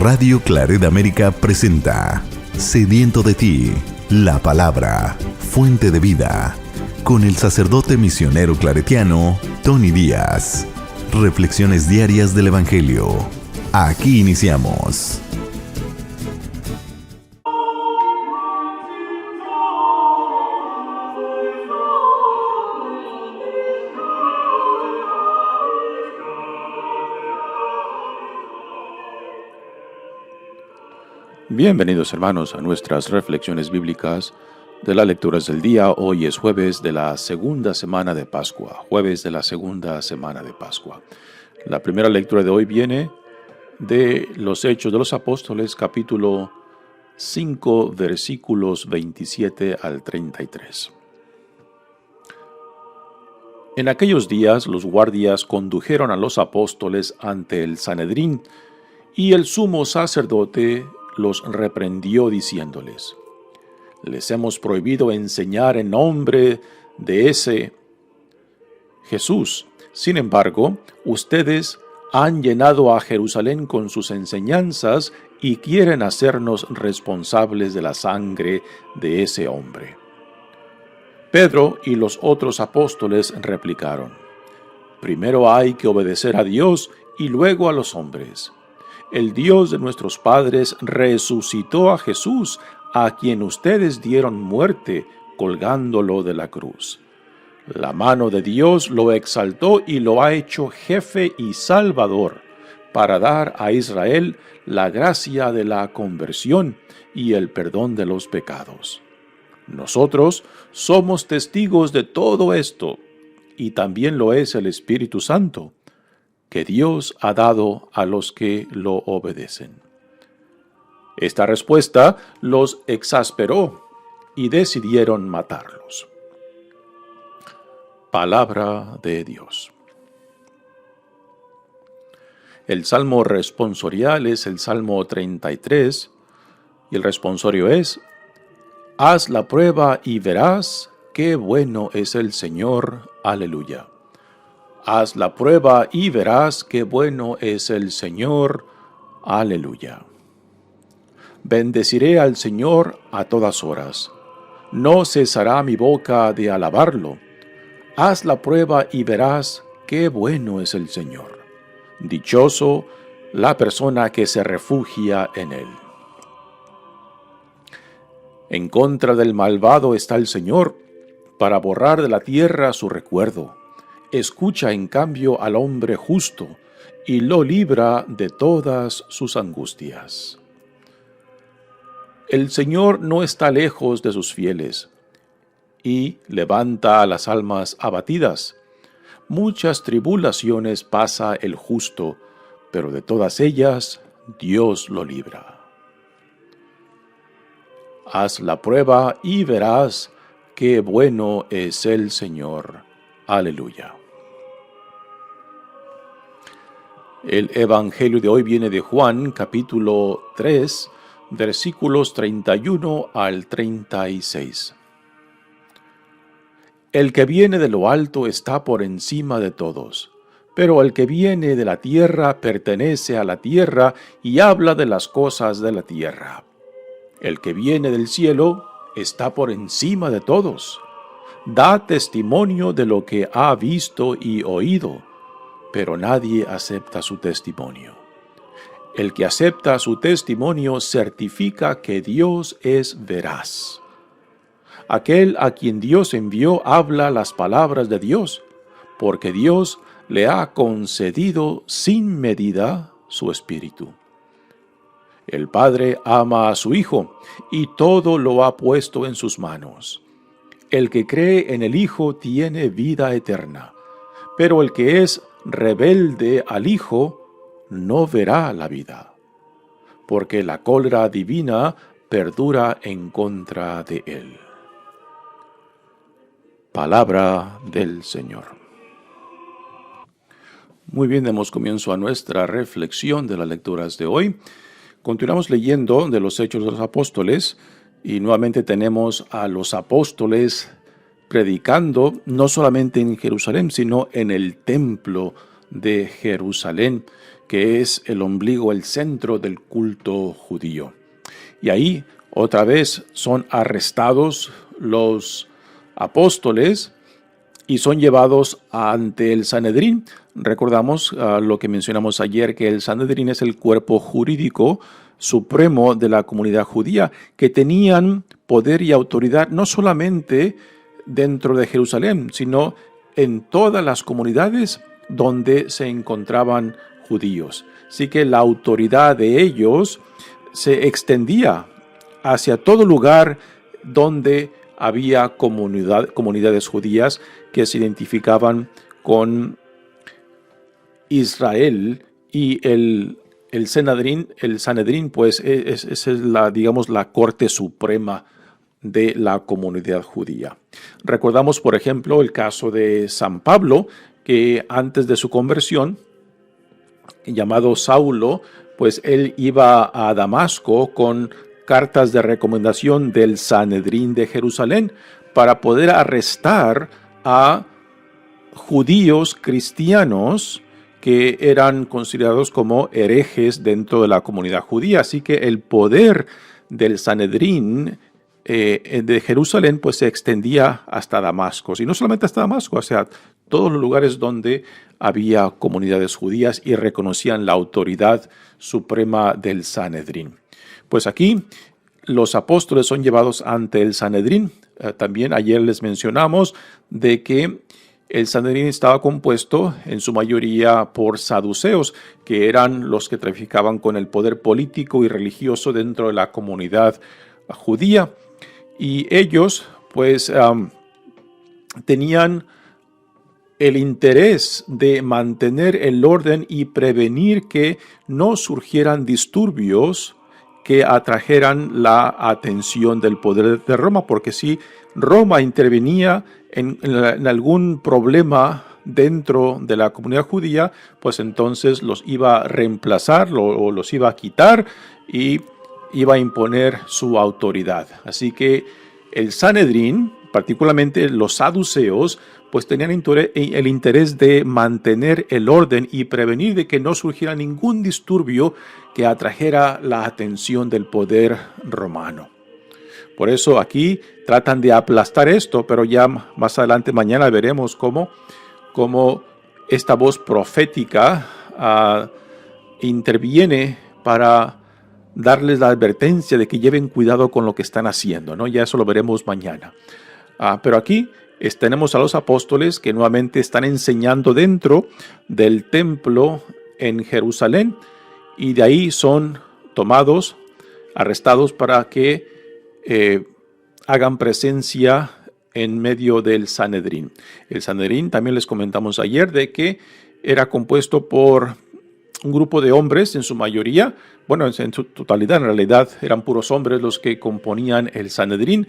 Radio Claret América presenta Sediento de ti, la palabra, fuente de vida, con el sacerdote misionero claretiano Tony Díaz. Reflexiones diarias del Evangelio. Aquí iniciamos. Bienvenidos hermanos a nuestras reflexiones bíblicas de las lecturas del día. Hoy es jueves de la segunda semana de Pascua. La primera lectura de hoy viene de los Hechos de los Apóstoles, capítulo 5, versículos 27 al 33. En aquellos días los guardias condujeron a los apóstoles ante el Sanedrín, y el sumo sacerdote los reprendió diciéndoles: les hemos prohibido enseñar en nombre de ese Jesús. Sin embargo, ustedes han llenado a Jerusalén con sus enseñanzas y quieren hacernos responsables de la sangre de ese hombre. Pedro y los otros apóstoles replicaron: primero hay que obedecer a Dios y luego a los hombres. El Dios de nuestros padres resucitó a Jesús, a quien ustedes dieron muerte colgándolo de la cruz. La mano de Dios lo exaltó y lo ha hecho jefe y salvador para dar a Israel la gracia de la conversión y el perdón de los pecados. Nosotros somos testigos de todo esto, y también lo es el Espíritu Santo, que Dios ha dado a los que lo obedecen. Esta respuesta los exasperó y decidieron matarlos. Palabra de Dios. El salmo responsorial es el Salmo 33, y el responsorio es: haz la prueba y verás qué bueno es el Señor. Aleluya. Haz la prueba y verás qué bueno es el Señor. Aleluya. Bendeciré al Señor a todas horas. No cesará mi boca de alabarlo. Haz la prueba y verás qué bueno es el Señor. Dichoso la persona que se refugia en Él. En contra del malvado está el Señor, para borrar de la tierra su recuerdo. Escucha en cambio al hombre justo, y lo libra de todas sus angustias. El Señor no está lejos de sus fieles, y levanta a las almas abatidas. Muchas tribulaciones pasa el justo, pero de todas ellas Dios lo libra. Haz la prueba y verás qué bueno es el Señor. Aleluya. El Evangelio de hoy viene de Juan, capítulo 3, versículos 31 al 36. El que viene de lo alto está por encima de todos, pero el que viene de la tierra pertenece a la tierra y habla de las cosas de la tierra. El que viene del cielo está por encima de todos. Da testimonio de lo que ha visto y oído, pero nadie acepta su testimonio. El que acepta su testimonio certifica que Dios es veraz. Aquel a quien Dios envió habla las palabras de Dios, porque Dios le ha concedido sin medida su Espíritu. El Padre ama a su Hijo, y todo lo ha puesto en sus manos. El que cree en el Hijo tiene vida eterna, pero el que es rebelde al Hijo no verá la vida, porque la cólera divina perdura en contra de él. Palabra del Señor. Muy bien, demos comienzo a nuestra reflexión de las lecturas de hoy. Continuamos leyendo de los Hechos de los Apóstoles, y nuevamente tenemos a los apóstoles predicando no solamente en Jerusalén, sino en el templo de Jerusalén, que es el ombligo, el centro del culto judío. Y ahí otra vez son arrestados los apóstoles y son llevados ante el Sanedrín. Recordamos lo que mencionamos ayer, que el Sanedrín es el cuerpo jurídico supremo de la comunidad judía, que tenían poder y autoridad no solamente dentro de Jerusalén, sino en todas las comunidades donde se encontraban judíos. Así que la autoridad de ellos se extendía hacia todo lugar donde había comunidades judías que se identificaban con Israel, y el Sanedrín, pues es la corte suprema de la comunidad judía. Recordamos, por ejemplo, el caso de San Pablo, que antes de su conversión, llamado Saulo, pues él iba a Damasco con cartas de recomendación del Sanedrín de Jerusalén para poder arrestar a judíos cristianos que eran considerados como herejes dentro de la comunidad judía. Así que el poder del Sanedrín de Jerusalén pues se extendía hasta Damasco, y no solamente hasta Damasco, o sea, todos los lugares donde había comunidades judías y reconocían la autoridad suprema del Sanedrín. Pues aquí los apóstoles son llevados ante el Sanedrín. También ayer les mencionamos de que el Sanedrín estaba compuesto en su mayoría por saduceos, que eran los que traficaban con el poder político y religioso dentro de la comunidad judía. Y ellos pues tenían el interés de mantener el orden y prevenir que no surgieran disturbios que atrajeran la atención del poder de Roma, porque si Roma intervenía en algún problema dentro de la comunidad judía, pues entonces los iba a reemplazar o los iba a quitar y iba a imponer su autoridad. Así que el Sanedrín, particularmente los saduceos, pues tenían el interés de mantener el orden y prevenir de que no surgiera ningún disturbio que atrajera la atención del poder romano. Por eso aquí tratan de aplastar esto, pero ya más adelante mañana veremos cómo esta voz profética interviene para darles la advertencia de que lleven cuidado con lo que están haciendo, ¿no? Ya eso lo veremos mañana. Pero aquí tenemos a los apóstoles que nuevamente están enseñando dentro del templo en Jerusalén, y de ahí son tomados, arrestados para que hagan presencia en medio del Sanedrín. El Sanedrín, también les comentamos ayer, de que era compuesto por un grupo de hombres en su mayoría, bueno, en su totalidad en realidad eran puros hombres los que componían el Sanedrín,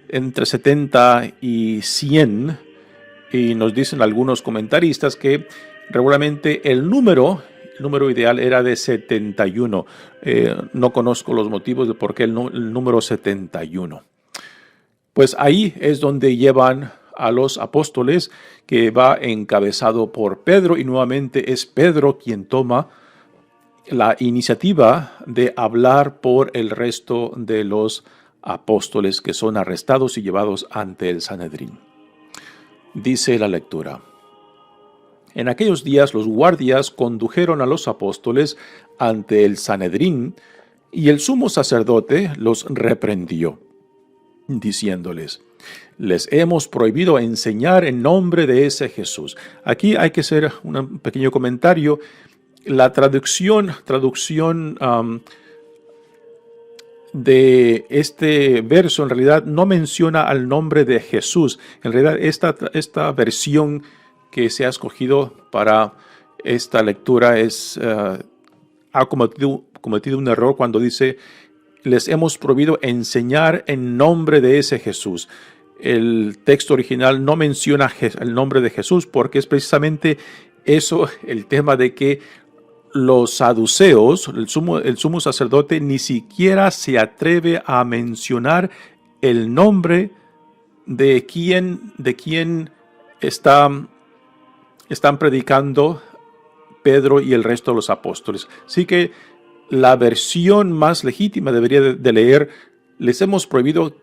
entre 70 y 100, y nos dicen algunos comentaristas que regularmente el número ideal era de 71. No conozco los motivos de por qué el número 71. Pues ahí es donde llevan a los apóstoles, que va encabezado por Pedro, y nuevamente es Pedro quien toma la iniciativa de hablar por el resto de los apóstoles, que son arrestados y llevados ante el Sanedrín. Dice la lectura: En aquellos días los guardias condujeron a los apóstoles ante el Sanedrín, y el sumo sacerdote los reprendió, diciéndoles: les hemos prohibido enseñar en nombre de ese Jesús. Aquí hay que hacer un pequeño comentario. La traducción de este verso en realidad no menciona al nombre de Jesús. En realidad esta versión que se ha escogido para esta lectura ha cometido un error cuando dice: les hemos prohibido enseñar en nombre de ese Jesús. El texto original no menciona el nombre de Jesús, porque es precisamente eso el tema de que los saduceos, el sumo sacerdote, ni siquiera se atreve a mencionar el nombre de quien están predicando Pedro y el resto de los apóstoles. Así que la versión más legítima debería de leer: les hemos prohibido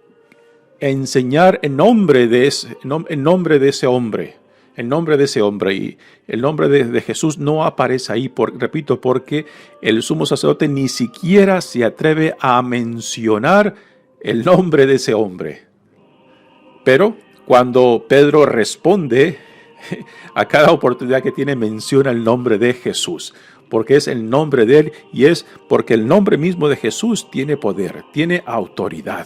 enseñar en nombre de ese hombre. El nombre de ese hombre, y el nombre de Jesús no aparece ahí, repito, porque el sumo sacerdote ni siquiera se atreve a mencionar el nombre de ese hombre. Pero cuando Pedro responde, a cada oportunidad que tiene menciona el nombre de Jesús, porque es el nombre de él, y es porque el nombre mismo de Jesús tiene poder, tiene autoridad.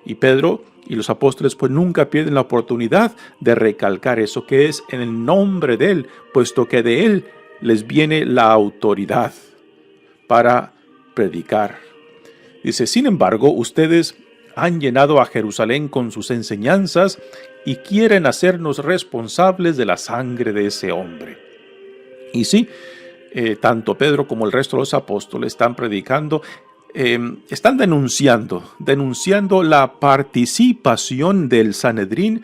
Y Pedro y los apóstoles pues nunca pierden la oportunidad de recalcar eso, que es en el nombre de él, puesto que de él les viene la autoridad para predicar. Dice: sin embargo, ustedes han llenado a Jerusalén con sus enseñanzas y quieren hacernos responsables de la sangre de ese hombre. Y sí, tanto Pedro como el resto de los apóstoles están predicando, están denunciando la participación del Sanedrín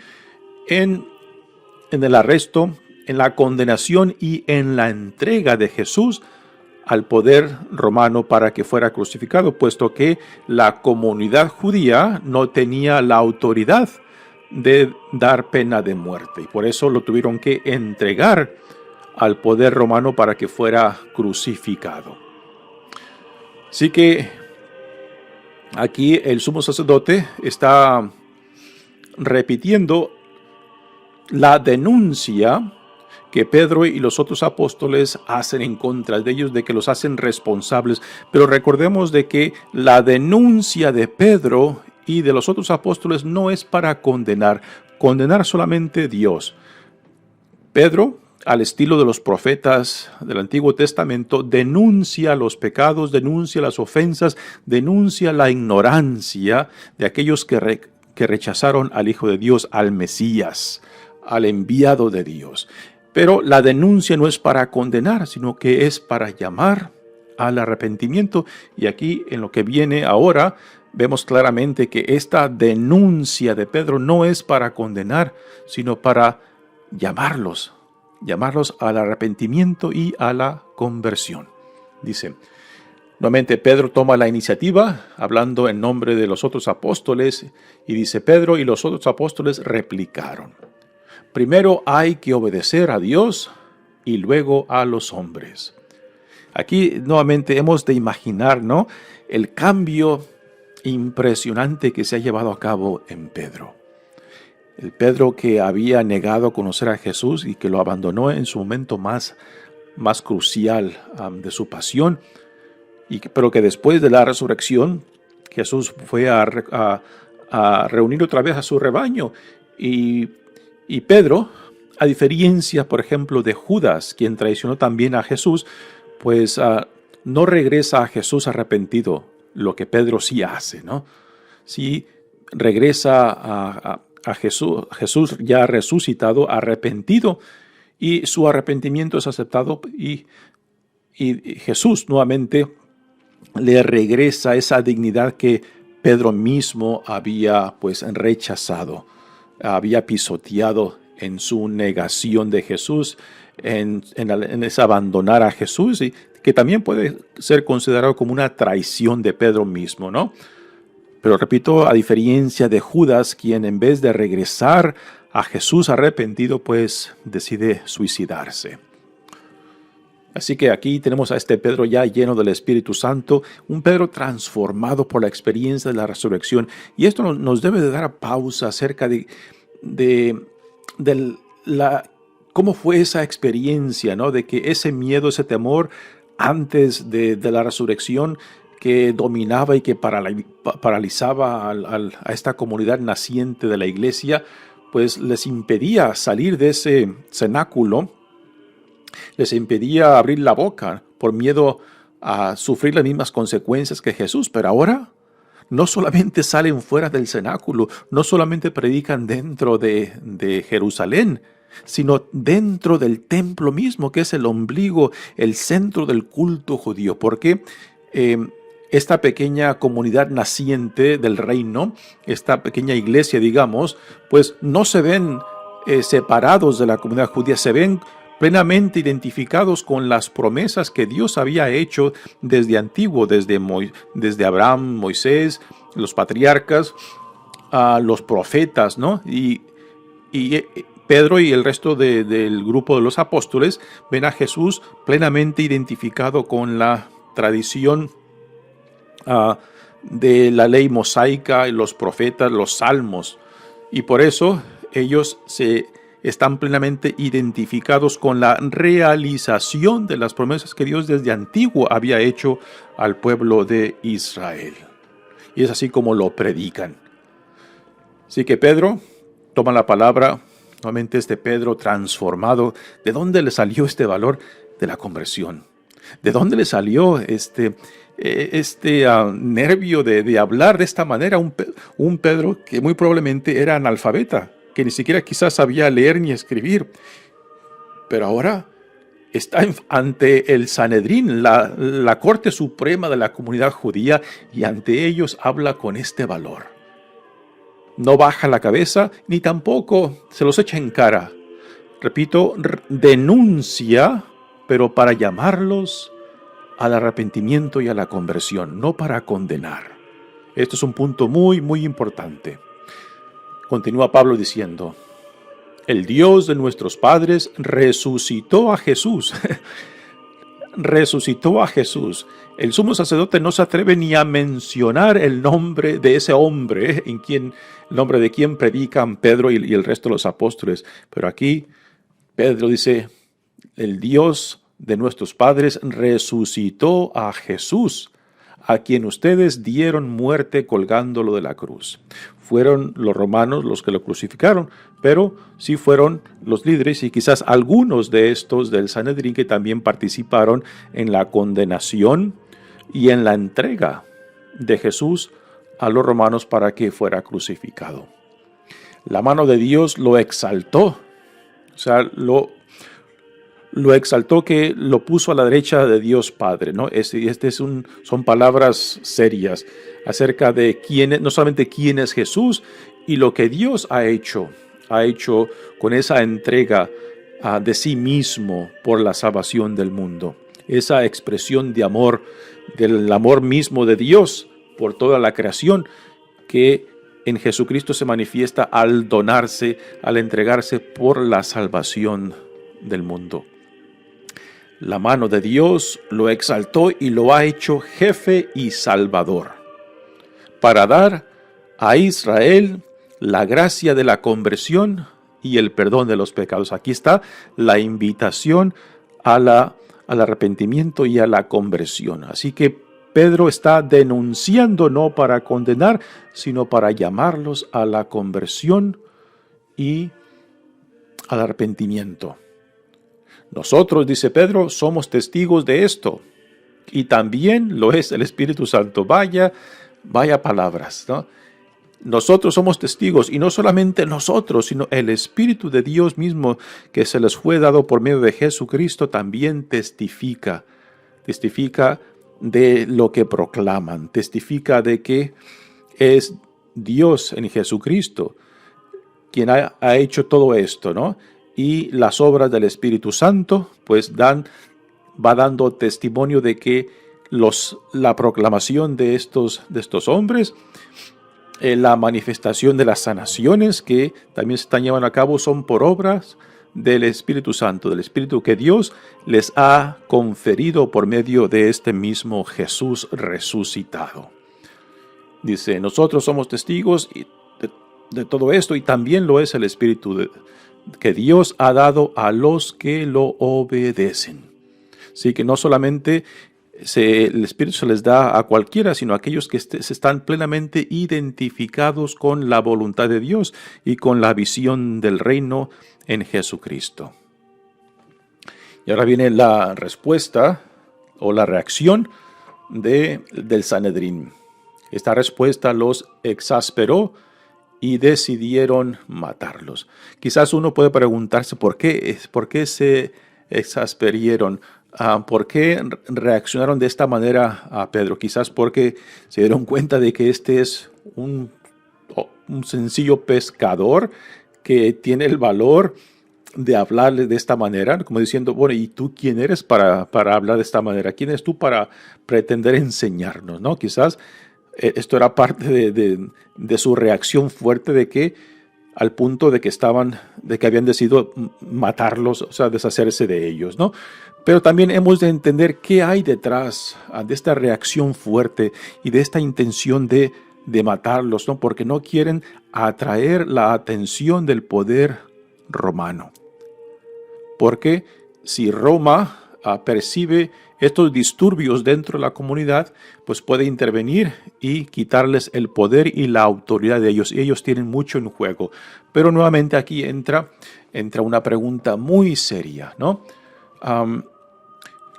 en el arresto, en la condenación y en la entrega de Jesús al poder romano para que fuera crucificado, puesto que la comunidad judía no tenía la autoridad de dar pena de muerte, y por eso lo tuvieron que entregar al poder romano para que fuera crucificado. Así que aquí el sumo sacerdote está repitiendo la denuncia que Pedro y los otros apóstoles hacen en contra de ellos, de que los hacen responsables. Pero recordemos de que la denuncia de Pedro y de los otros apóstoles no es para condenar solamente Dios. Pedro, al estilo de los profetas del Antiguo Testamento, denuncia los pecados, denuncia las ofensas, denuncia la ignorancia de aquellos que rechazaron al Hijo de Dios, al Mesías, al enviado de Dios. Pero la denuncia no es para condenar, sino que es para llamar al arrepentimiento. Y aquí, en lo que viene ahora, vemos claramente que esta denuncia de Pedro no es para condenar, sino para llamarlos al arrepentimiento y a la conversión. Dice, nuevamente Pedro toma la iniciativa, hablando en nombre de los otros apóstoles, y dice: Pedro y los otros apóstoles replicaron: primero hay que obedecer a Dios y luego a los hombres. Aquí nuevamente hemos de imaginar, ¿no?, el cambio impresionante que se ha llevado a cabo en Pedro. El Pedro que había negado conocer a Jesús y que lo abandonó en su momento más crucial de su pasión, pero que después de la resurrección Jesús fue a reunir otra vez a su rebaño. Y Pedro, a diferencia, por ejemplo, de Judas, quien traicionó también a Jesús, pues no regresa a Jesús arrepentido, lo que Pedro sí hace, ¿no? Sí regresa a Jesús ya resucitado, arrepentido, y su arrepentimiento es aceptado, y Jesús nuevamente le regresa esa dignidad que Pedro mismo había pues rechazado, había pisoteado en su negación de Jesús, en ese abandonar a Jesús, y que también puede ser considerado como una traición de Pedro mismo, ¿no? Pero repito, a diferencia de Judas, quien en vez de regresar a Jesús arrepentido, pues decide suicidarse. Así que aquí tenemos a este Pedro ya lleno del Espíritu Santo, un Pedro transformado por la experiencia de la resurrección. Y esto nos debe de dar pausa acerca de cómo fue esa experiencia, ¿no? De que ese miedo, ese temor antes de la resurrección que dominaba y que paralizaba a esta comunidad naciente de la iglesia, pues les impedía salir de ese cenáculo, les impedía abrir la boca por miedo a sufrir las mismas consecuencias que Jesús. Pero ahora no solamente salen fuera del cenáculo, no solamente predican dentro de Jerusalén, sino dentro del templo mismo, que es el ombligo, el centro del culto judío. Porque esta pequeña comunidad naciente del reino, esta pequeña iglesia, digamos, pues no se ven separados de la comunidad judía, se ven plenamente identificados con las promesas que Dios había hecho desde antiguo, desde Abraham, Moisés, los patriarcas, a los profetas, ¿no? Y Pedro y el resto del grupo de los apóstoles ven a Jesús plenamente identificado con la tradición de la ley mosaica, los profetas, los salmos. Y por eso ellos están plenamente identificados con la realización de las promesas que Dios desde antiguo había hecho al pueblo de Israel. Y es así como lo predican. Así que Pedro toma la palabra, nuevamente Pedro transformado. ¿De dónde le salió este valor? De la conversión. ¿De dónde le salió nervio de hablar de esta manera? Un Pedro que muy probablemente era analfabeta, que ni siquiera quizás sabía leer ni escribir. Pero ahora está ante el Sanedrín, la Corte Suprema de la comunidad judía, y ante ellos habla con este valor. No baja la cabeza, ni tampoco se los echa en cara. Repito, denuncia, pero para llamarlos al arrepentimiento y a la conversión, no para condenar. Esto es un punto muy, muy importante. Continúa Pablo diciendo: el Dios de nuestros padres resucitó a Jesús. Resucitó a Jesús. El sumo sacerdote no se atreve ni a mencionar el nombre de ese hombre, el nombre de quien predican Pedro y el resto de los apóstoles. Pero aquí Pedro dice: el Dios de nuestros padres resucitó a Jesús, a quien ustedes dieron muerte colgándolo de la cruz. Fueron los romanos los que lo crucificaron, pero sí fueron los líderes y quizás algunos de estos del Sanedrín que también participaron en la condenación y en la entrega de Jesús a los romanos para que fuera crucificado. La mano de Dios lo exaltó, o sea, lo exaltó, que lo puso a la derecha de Dios Padre, ¿no? Son palabras serias acerca de no solamente quién es Jesús y lo que Dios ha hecho con esa entrega de sí mismo por la salvación del mundo. Esa expresión de amor, del amor mismo de Dios por toda la creación, que en Jesucristo se manifiesta al donarse, al entregarse por la salvación del mundo. La mano de Dios lo exaltó y lo ha hecho jefe y salvador, para dar a Israel la gracia de la conversión y el perdón de los pecados. Aquí está la invitación al arrepentimiento y a la conversión. Así que Pedro está denunciando no para condenar, sino para llamarlos a la conversión y al arrepentimiento. Nosotros, dice Pedro, somos testigos de esto, y también lo es el Espíritu Santo. Vaya palabras, ¿no? Nosotros somos testigos, y no solamente nosotros, sino el Espíritu de Dios mismo que se les fue dado por medio de Jesucristo también testifica de lo que proclaman, testifica de que es Dios en Jesucristo quien ha hecho todo esto, ¿no? Y las obras del Espíritu Santo pues va dando testimonio de que la proclamación de estos hombres, la manifestación de las sanaciones que también se están llevando a cabo, son por obras del Espíritu Santo, del Espíritu que Dios les ha conferido por medio de este mismo Jesús resucitado. Dice: nosotros somos testigos de todo esto, y también lo es el Espíritu que Dios ha dado a los que lo obedecen. Así que no solamente el Espíritu se les da a cualquiera, sino a aquellos que se están plenamente identificados con la voluntad de Dios y con la visión del reino en Jesucristo. Y ahora viene la respuesta o la reacción del Sanedrín. Esta respuesta los exasperó y decidieron matarlos. Quizás uno puede preguntarse por qué se exasperaron, por qué reaccionaron de esta manera a Pedro. Quizás porque se dieron cuenta de que este es un sencillo pescador que tiene el valor de hablarle de esta manera, como diciendo, bueno, ¿y tú quién eres para hablar de esta manera? ¿Quién eres tú para pretender enseñarnos? ¿No? Quizás esto era parte de su reacción fuerte de que al punto de que habían decidido matarlos, o sea, deshacerse de ellos, ¿no? Pero también hemos de entender qué hay detrás de esta reacción fuerte y de esta intención de matarlos, ¿no? Porque no quieren atraer la atención del poder romano. Porque si Roma percibe estos disturbios dentro de la comunidad, pues puede intervenir y quitarles el poder y la autoridad de ellos. Y ellos tienen mucho en juego. Pero nuevamente aquí entra una pregunta muy seria, ¿no?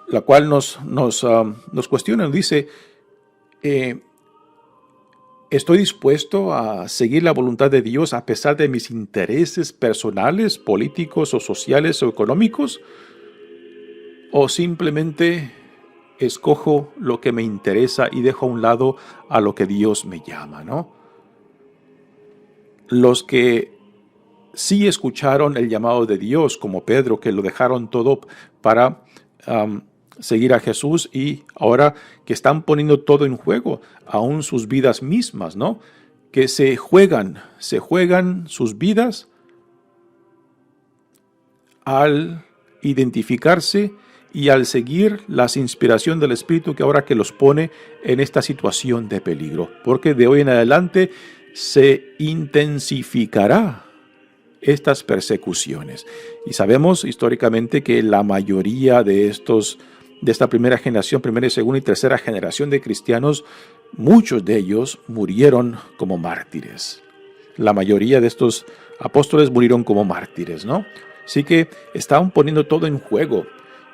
La cual nos cuestiona, dice, ¿estoy dispuesto a seguir la voluntad de Dios a pesar de mis intereses personales, políticos o sociales o económicos? ¿O simplemente escojo lo que me interesa y dejo a un lado a lo que Dios me llama, ¿no? Los que sí escucharon el llamado de Dios, como Pedro, que lo dejaron todo para seguir a Jesús, y ahora que están poniendo todo en juego, aún sus vidas mismas, ¿no? Que se juegan sus vidas al identificarse y al seguir las inspiraciones del Espíritu, que ahora que los pone en esta situación de peligro. Porque de hoy en adelante se intensificará estas persecuciones. Y sabemos históricamente que la mayoría de esta primera generación, primera y segunda y tercera generación de cristianos, muchos de ellos murieron como mártires. La mayoría de estos apóstoles murieron como mártires, ¿no? Así que estaban poniendo todo en juego.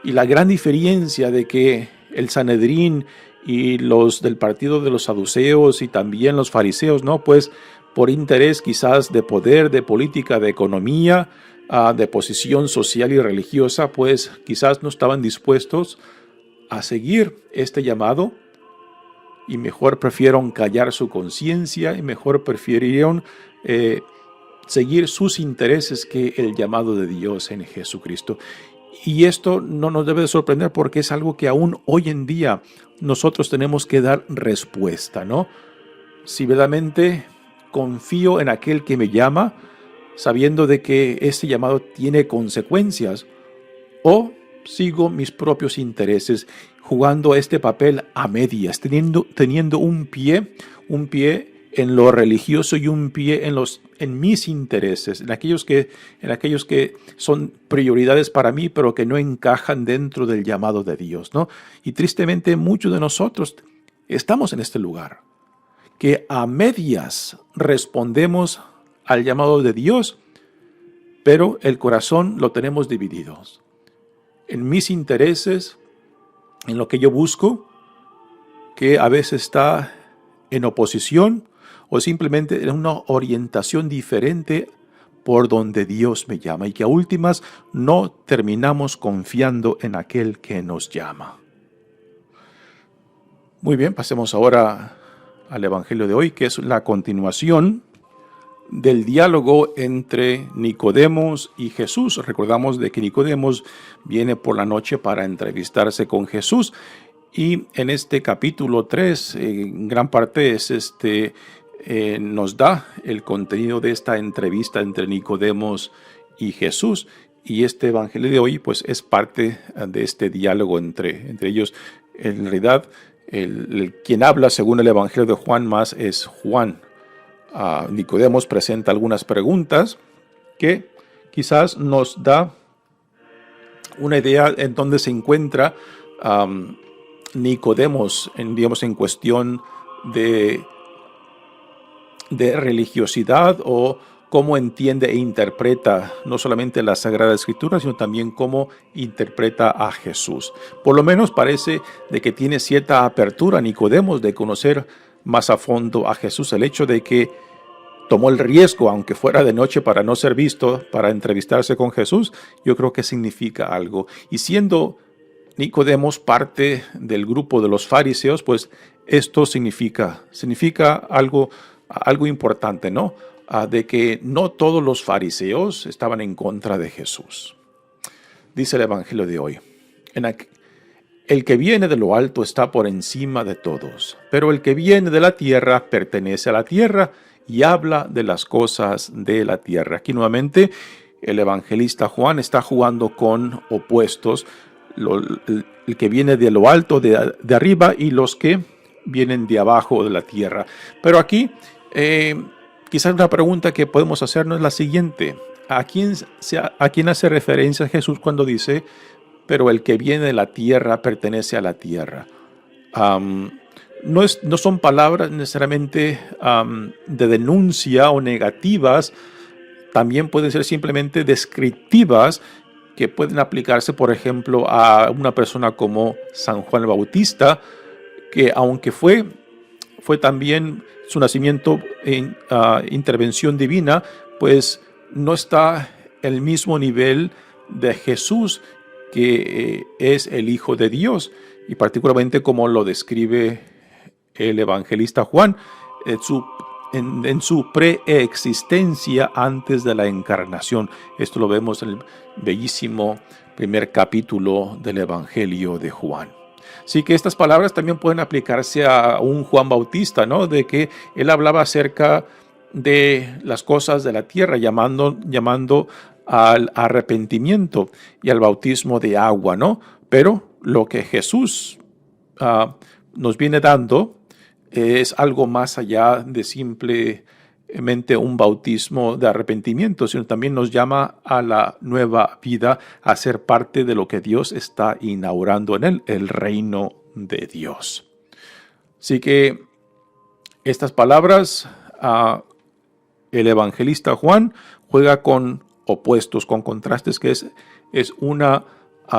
Y la gran diferencia de que el Sanedrín y los del partido de los saduceos y también los fariseos, ¿no? Pues por interés quizás de poder, de política, de economía, de posición social y religiosa, pues quizás no estaban dispuestos a seguir este llamado y mejor prefirieron callar su conciencia y mejor prefirieron seguir sus intereses que el llamado de Dios en Jesucristo. Y esto no nos debe de sorprender porque es algo que aún hoy en día nosotros tenemos que dar respuesta, ¿no? Si verdaderamente confío en aquel que me llama, sabiendo de que este llamado tiene consecuencias, o sigo mis propios intereses, jugando este papel a medias, teniendo un pie en lo religioso y un pie en mis intereses, en aquellos que son prioridades para mí, pero que no encajan dentro del llamado de Dios, ¿no? Y tristemente muchos de nosotros estamos en este lugar, que a medias respondemos al llamado de Dios, pero el corazón lo tenemos dividido en mis intereses, en lo que yo busco, que a veces está en oposición o simplemente en una orientación diferente por donde Dios me llama, y que a últimas no terminamos confiando en aquel que nos llama. Muy bien, pasemos ahora al Evangelio de hoy, que es la continuación del diálogo entre Nicodemos y Jesús. Recordamos de que Nicodemos viene por la noche para entrevistarse con Jesús, y en este capítulo 3, en gran parte nos da el contenido de esta entrevista entre Nicodemos y Jesús. Y este evangelio de hoy pues es parte de este diálogo entre ellos. En realidad, quien habla según el evangelio de Juan más es Juan. Nicodemos presenta algunas preguntas que quizás nos da una idea en dónde se encuentra Nicodemos, en cuestión de religiosidad, o cómo entiende e interpreta no solamente la Sagrada Escritura, sino también cómo interpreta a Jesús. Por lo menos parece de que tiene cierta apertura Nicodemos de conocer más a fondo a Jesús. El hecho de que tomó el riesgo, aunque fuera de noche, para no ser visto, para entrevistarse con Jesús, yo creo que significa algo. Y siendo Nicodemos parte del grupo de los fariseos, pues esto significa algo importante, ¿no? de que no todos los fariseos estaban en contra de Jesús. Dice el Evangelio de hoy: el que viene de lo alto está por encima de todos, pero el que viene de la tierra pertenece a la tierra y habla de las cosas de la tierra. Aquí nuevamente el evangelista Juan está jugando con opuestos, el que viene de lo alto, de arriba, y los que vienen de abajo de la tierra. Pero aquí quizás una pregunta que podemos hacernos es la siguiente: ¿a quién hace referencia Jesús cuando dice pero el que viene de la tierra pertenece a la tierra? No son palabras necesariamente de denuncia o negativas, también pueden ser simplemente descriptivas, que pueden aplicarse, por ejemplo, a una persona como San Juan el Bautista, que aunque fue también su nacimiento en intervención divina, pues no está el mismo nivel de Jesús, que es el Hijo de Dios, y particularmente como lo describe el evangelista Juan en su preexistencia antes de la encarnación. Esto lo vemos en el bellísimo primer capítulo del Evangelio de Juan. Así que estas palabras también pueden aplicarse a un Juan Bautista, ¿no? De que él hablaba acerca de las cosas de la tierra, llamando al arrepentimiento y al bautismo de agua, ¿no? Pero lo que Jesús nos viene dando es algo más allá de simplemente un bautismo de arrepentimiento, sino también nos llama a la nueva vida, a ser parte de lo que Dios está inaugurando en él, el reino de Dios. Así que estas palabras, el evangelista Juan juega con opuestos, con contrastes, que es uno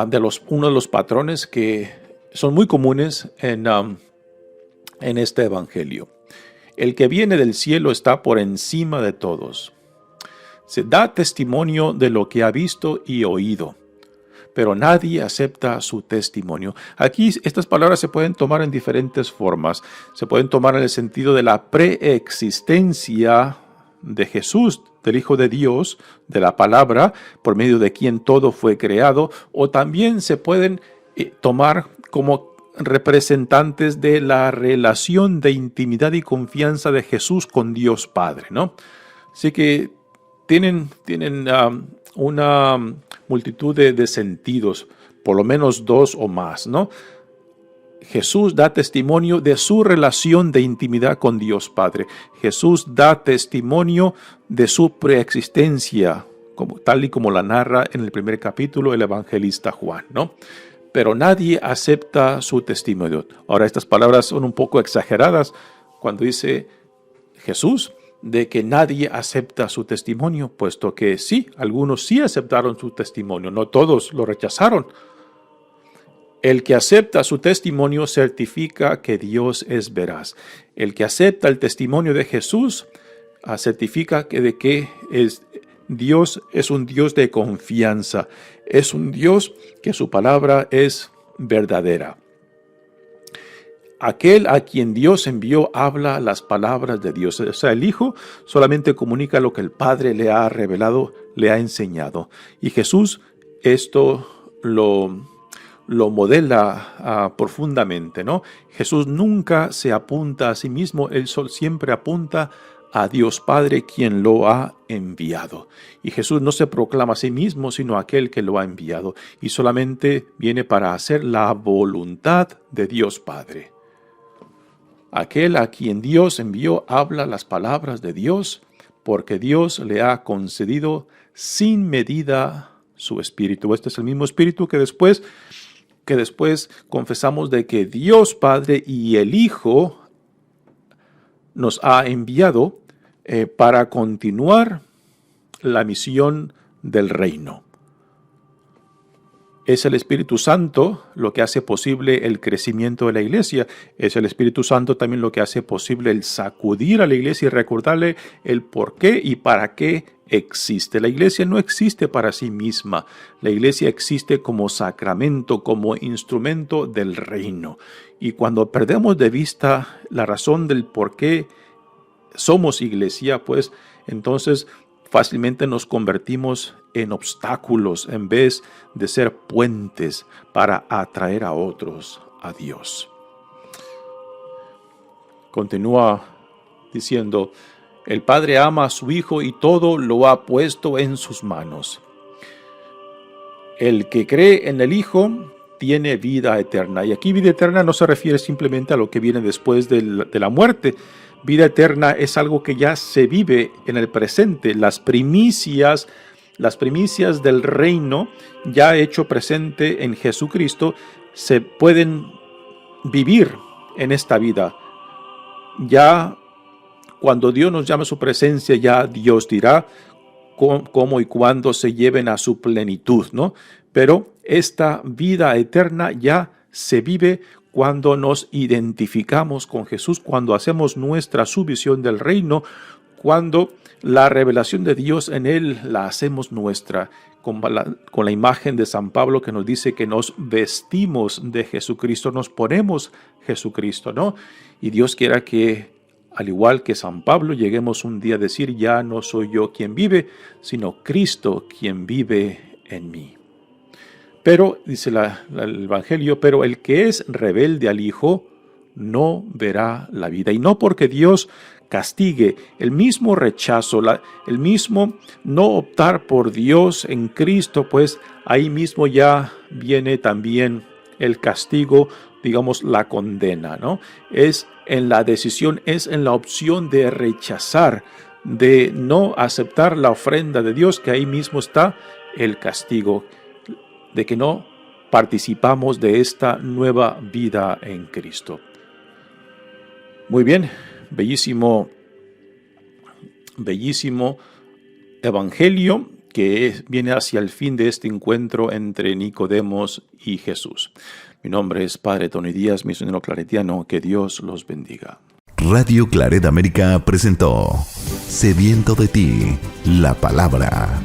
de los patrones que son muy comunes en este evangelio. El que viene del cielo está por encima de todos. Se da testimonio de lo que ha visto y oído, pero nadie acepta su testimonio. Aquí estas palabras se pueden tomar en diferentes formas. Se pueden tomar en el sentido de la preexistencia de Jesús, del Hijo de Dios, de la palabra, por medio de quien todo fue creado, o también se pueden tomar como representantes de la relación de intimidad y confianza de Jesús con Dios Padre, ¿no? Así que tienen una multitud de sentidos, por lo menos dos o más, ¿no? Jesús da testimonio de su relación de intimidad con Dios Padre. Jesús da testimonio de su preexistencia, tal y como la narra en el primer capítulo el evangelista Juan, ¿no? Pero nadie acepta su testimonio. Ahora, estas palabras son un poco exageradas cuando dice Jesús de que nadie acepta su testimonio, puesto que sí, algunos sí aceptaron su testimonio, no todos lo rechazaron. El que acepta su testimonio certifica que Dios es veraz. El que acepta el testimonio de Jesús certifica que Dios es un Dios de confianza. Es un Dios que su palabra es verdadera. Aquel a quien Dios envió habla las palabras de Dios. O sea, el Hijo solamente comunica lo que el Padre le ha revelado, le ha enseñado. Y Jesús esto lo modela profundamente, ¿no? Jesús nunca se apunta a sí mismo, Él siempre apunta a Dios Padre, quien lo ha enviado. Y Jesús no se proclama a sí mismo, sino a aquel que lo ha enviado. Y solamente viene para hacer la voluntad de Dios Padre. Aquel a quien Dios envió habla las palabras de Dios, porque Dios le ha concedido sin medida su Espíritu. Este es el mismo Espíritu que después confesamos de que Dios Padre y el Hijo nos ha enviado para continuar la misión del reino. Es el Espíritu Santo lo que hace posible el crecimiento de la iglesia. Es el Espíritu Santo también lo que hace posible el sacudir a la iglesia y recordarle el por qué y para qué existe. La iglesia no existe para sí misma. La iglesia existe como sacramento, como instrumento del reino. Y cuando perdemos de vista la razón del por qué somos iglesia, pues entonces fácilmente nos convertimos en obstáculos en vez de ser puentes para atraer a otros a Dios. Continúa diciendo, el Padre ama a su Hijo y todo lo ha puesto en sus manos. El que cree en el Hijo tiene vida eterna. Y aquí vida eterna no se refiere simplemente a lo que viene después de la muerte. Vida eterna es algo que ya se vive en el presente. Las primicias del reino ya hecho presente en Jesucristo se pueden vivir en esta vida. Ya cuando Dios nos llame a su presencia, ya Dios dirá cómo y cuándo se lleven a su plenitud, ¿no? Pero esta vida eterna ya se vive cuando nos identificamos con Jesús, cuando hacemos nuestra su visión del reino, cuando la revelación de Dios en Él la hacemos nuestra, con la imagen de San Pablo que nos dice que nos vestimos de Jesucristo, nos ponemos Jesucristo, ¿no? Y Dios quiera que, al igual que San Pablo, lleguemos un día a decir, ya no soy yo quien vive, sino Cristo quien vive en mí. Pero, dice el Evangelio, pero el que es rebelde al Hijo no verá la vida. Y no porque Dios castigue, el mismo rechazo, el mismo no optar por Dios en Cristo, pues ahí mismo ya viene también el castigo, digamos la condena, ¿no? Es en la decisión, es en la opción de rechazar, de no aceptar la ofrenda de Dios, que ahí mismo está el castigo, de que no participamos de esta nueva vida en Cristo. Muy bien, bellísimo evangelio que viene hacia el fin de este encuentro entre Nicodemos y Jesús. Mi nombre es Padre Tony Díaz, misionero claretiano. Que Dios los bendiga. Radio Claret América presentó Sediento de ti, la palabra.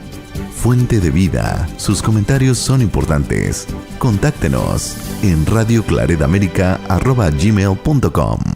Fuente de vida. Sus comentarios son importantes. Contáctenos en radioclaretamerica@gmail.com.